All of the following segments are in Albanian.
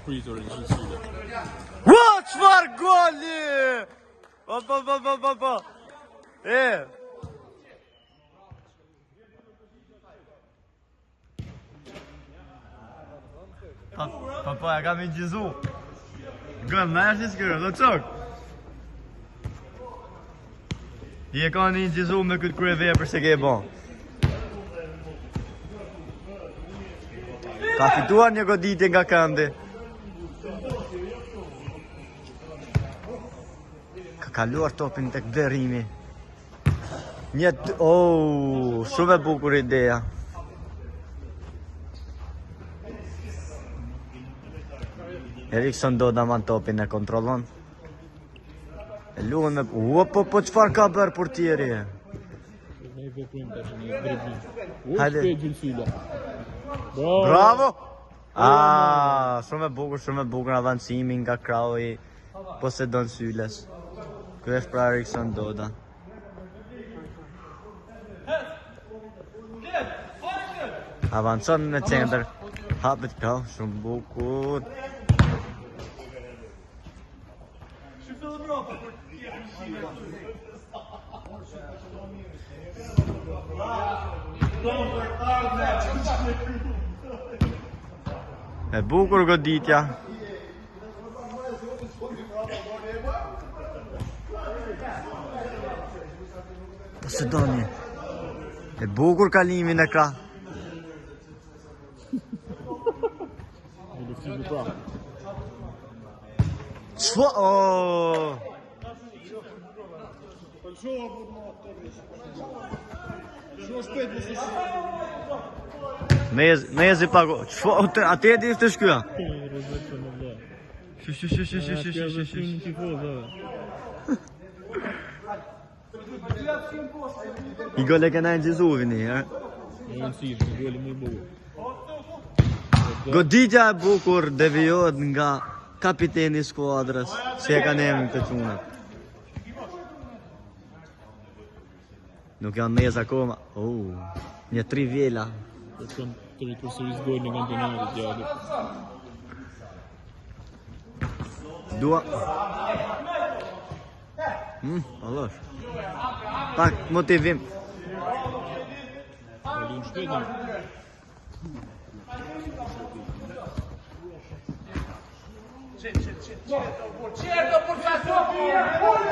priturin që syve. Ua, qfar goli! Pa. Pa, ja kam i gjizu. Gënë, në është i s'kërë, do qok. I e ka një gjizu me këtë krye vepër se ke e bon. Ka fituar një goditje nga këndi. Ka kaluar topin tek vlerimi. Shumë e bukur ideja. Erikson Doda man topin e kontrollon. E luën me... po qëfar ka bërë portieri? Ne i veprim të që një driblim. Hajde. Bravo! Shumë e bukur avancimi nga krau i Posedon Syles. Kjo është pra Erikson Doda. Avancon në center. Hapet krau, shumë bukur. E bukur goditja. Posedoni. E bukur kalimin e krah. Çfarë? Mezi pago. Çfarë? Atë e di të shkya. I gole që na e gjizuvini, Goditja e bukur devijohet nga kapiteni i skuadrës, si e kanë emrin të çunat. Nuk janë mez akoma. Një 3 vjela. Të rikursëris gojnë në kampionatit djali. Dua. Allosh. Pak motivim. Alin shpetën.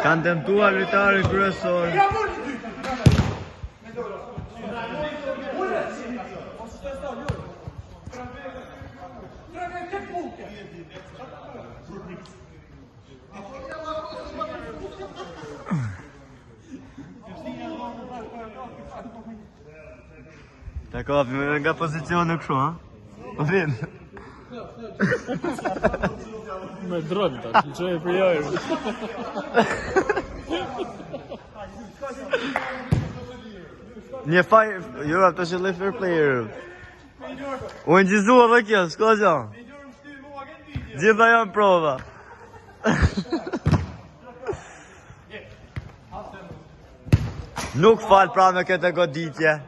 Kanë tentuar lojtarët kryesor. Ta kapi nga pozicioni kështu, ha? Po vjen. Me dronë ta, që e për jajrë. Një faj, jo, ato që le fair player. U në gjizua dhe kjo, s'ka gjo. Gjitha janë prova. Nuk fal pra me këtë goditje.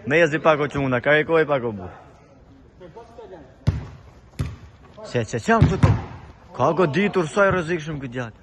Mezi pako quna, karikoj pako bu. Që jam këtu. Ka goditur, sa i rëzikshëm këtë gjatë.